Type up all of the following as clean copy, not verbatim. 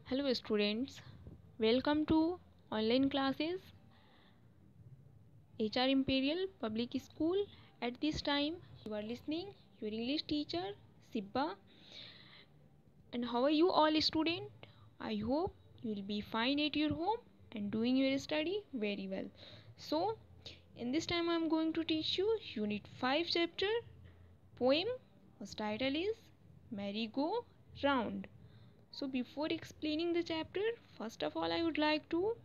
Hello students, welcome to online classes HR Imperial Public School. At this time you are listening your English teacher Sibba. And how are you all student? I hope you will be fine at your home and doing your study very well. So in this time I am going to teach you unit 5 chapter poem whose title is Merry Go Round. So before explaining the chapter, first of all I would like to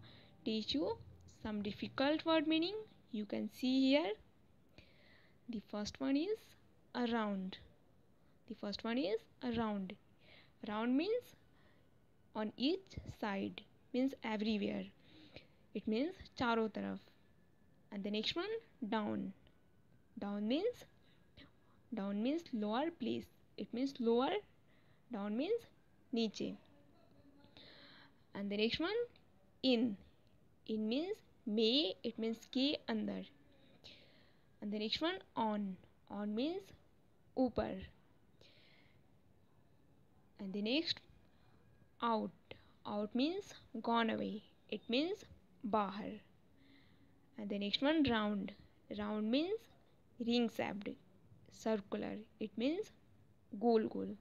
teach you some difficult word meaning. You can see here. The first one is around. The first one is around. Around means on each side, means everywhere. It means charo taraf. And the next one down. Down means lower place. It means lower. Down means नीचे. And the next one in. In means में, it means के अंदर. And the next one on. On means ऊपर. And the next out. Out means gone away. It means बाहर. And the next one round. Round means ring shaped, circular. It means goal goal.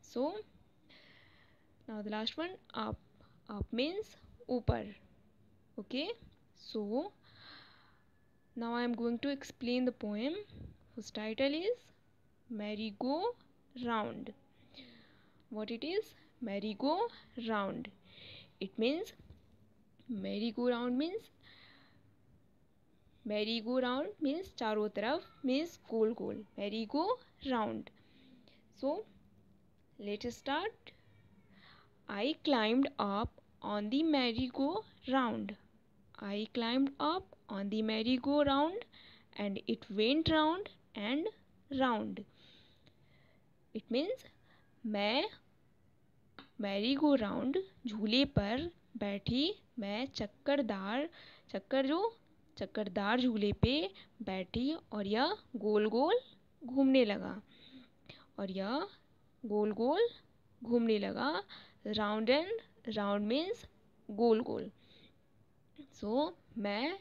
So now the last one up. Up means ऊपर. Okay. So now I am going to explain the poem whose title is Merry Go Round. What it is? Merry Go Round. It means merry go round means चारों तरफ means goal goal. Merry go round. So let's start. I climbed up on the merry-go-round. I climbed up on the merry-go-round and it went round and round. It means मैं merry-go-round झूले पर बैठी. मैं चक्करदार झूले पे बैठी और यह गोल गोल घूमने लगा. Round and round means goal goal. So मैं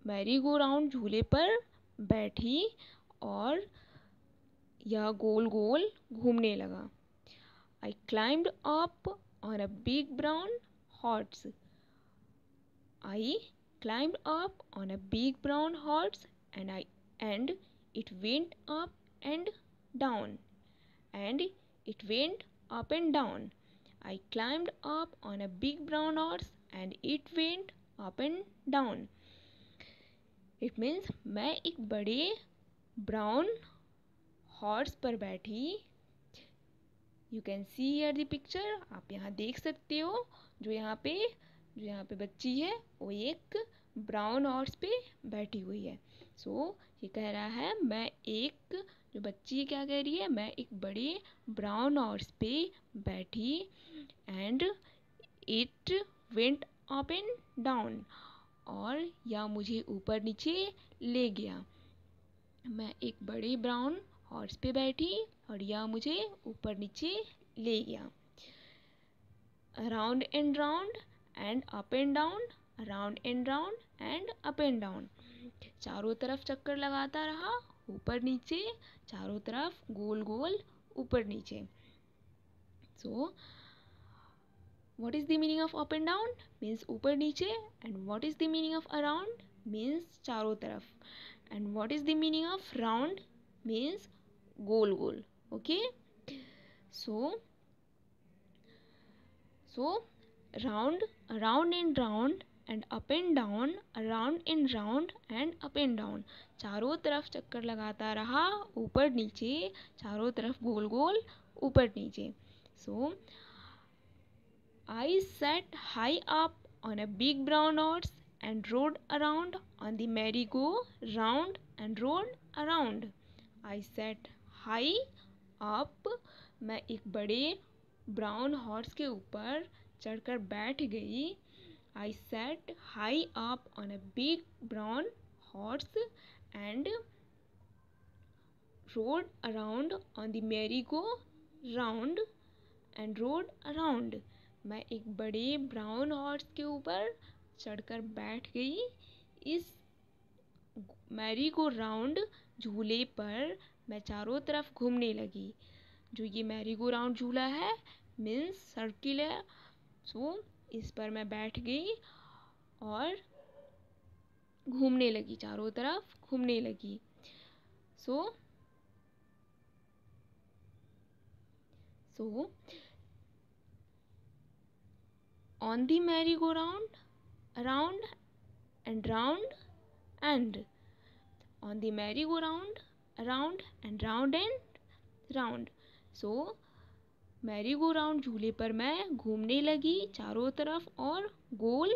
मैरी गो राउंड झूले पर बैठी और यह गोल गोल घूमने लगा. I climbed up on a big brown horse. I climbed up on a big brown horse and it went up and down. And it went up and down. I climbed up on a big brown horse and it went up and down. It means मैं एक बड़े brown horse पर बैठी. You can see here the picture. आप यहाँ देख सकते हो. जो यहाँ पे बच्ची है वो एक brown horse पे बैठी हुई है. So ये कह रहा है जो बच्ची क्या कह रही है, मैं एक बड़े ब्राउन हॉर्स पे बैठी and it went up and down और यह मुझे ऊपर नीचे ले गया. मैं एक बड़े ब्राउन हॉर्स पे बैठी और यह मुझे ऊपर नीचे ले गया. Round and up and down. Round and up and down. चारों तरफ चक्कर लगाता रहा, ऊपर नीचे, चारों तरफ गोल गोल, ऊपर नीचे. So what is the meaning of up and down? Means ऊपर नीचे. And what is the meaning of around? Means चारों तरफ. And what is the meaning of round? Means goal goal. Okay. So round and up and down, around and round and up and down. चारों तरफ चक्कर लगाता रहा, ऊपर नीचे, चारों तरफ गोल गोल, ऊपर नीचे. So I sat high up on a big brown horse and rode around on the merry-go-round and rode around. I sat high up. मैं एक बड़े ब्राउन हॉर्स के ऊपर चढ़कर बैठ गई. I sat high up on a big brown horse and rode around on the merry-go-round and rode around. मैं एक बड़े ब्राउन हॉर्स के ऊपर चढ़कर बैठ गई। इस मैरी गो राउंड झूले पर मैं चारों तरफ घूमने लगी। जो ये मैरी गो राउंड झूला है मीन्स सर्किल है। सो इस पर मैं बैठ गई और घूमने लगी, चारों तरफ घूमने लगी। सो on the merry-go-round, round and round and on the merry-go-round, round and round and round. So Mary go round झूले पर मैं घूमने लगी चारों तरफ और गोल।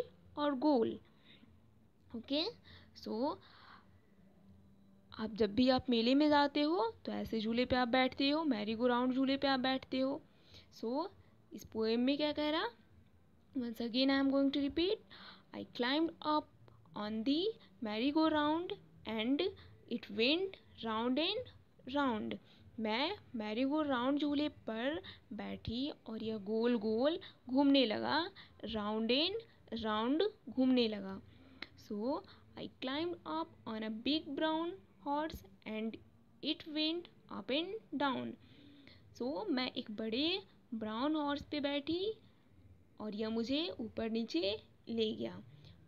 ओके। सो आप जब भी आप मेले में जाते हो तो ऐसे झूले पे आप बैठते हो, मैरी गो राउंड झूले पे आप बैठते हो। सो इस पोएम में क्या कह रहा, once again I am going to repeat. I climbed up on the merry-go-round and it went round and round. मैं मैरी गो राउंड झूले पर बैठी और यह गोल गोल घूमने लगा, राउंड एंड राउंड घूमने लगा। So I climbed up on a big brown horse and it went up and down. So मैं एक बड़े ब्राउन हॉर्स पे बैठी और यह मुझे ऊपर नीचे ले गया,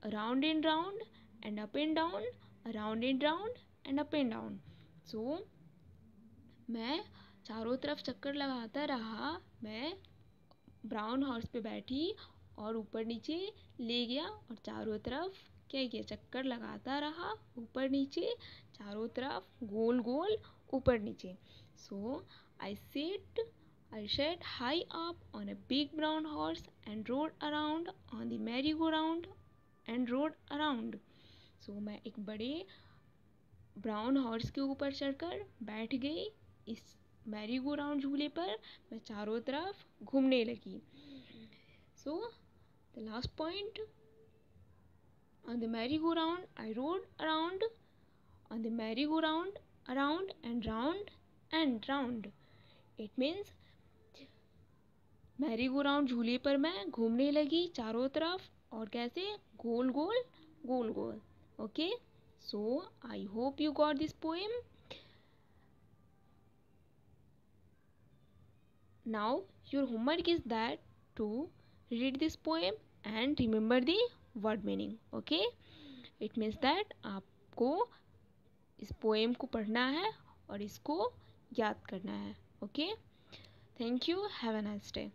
round and round and up and down, round and round and up and down. So मैं चारों तरफ चक्कर लगाता रहा। मैं ब्राउन हॉर्स पे बैठी और ऊपर नीचे ले गया और चारों तरफ क्या किया, चक्कर लगाता रहा, ऊपर नीचे चारों तरफ गोल गोल ऊपर नीचे। सो I sat high up on a big brown horse and rode around on the merry-go-round and rode around. So मैं एक बड़े ब्राउन हॉर्स के ऊपर चढ़कर बैठ गई। इस मैरी गो राउंड झूले पर मैं चारों तरफ घूमने लगी। So the last point, on the merry-go-round I rode around on the merry-go-round around and round and round. It means merry go round झूले पर मैं घूमने लगी चारों तरफ और कैसे, गोल गोल। Okay. So I hope you got this poem. Now your homework is that to read this poem and remember the word meaning. Okay. It means that आपको इस पोएम को पढ़ना है और इसको याद करना है। Okay. Thank you. Have a nice day.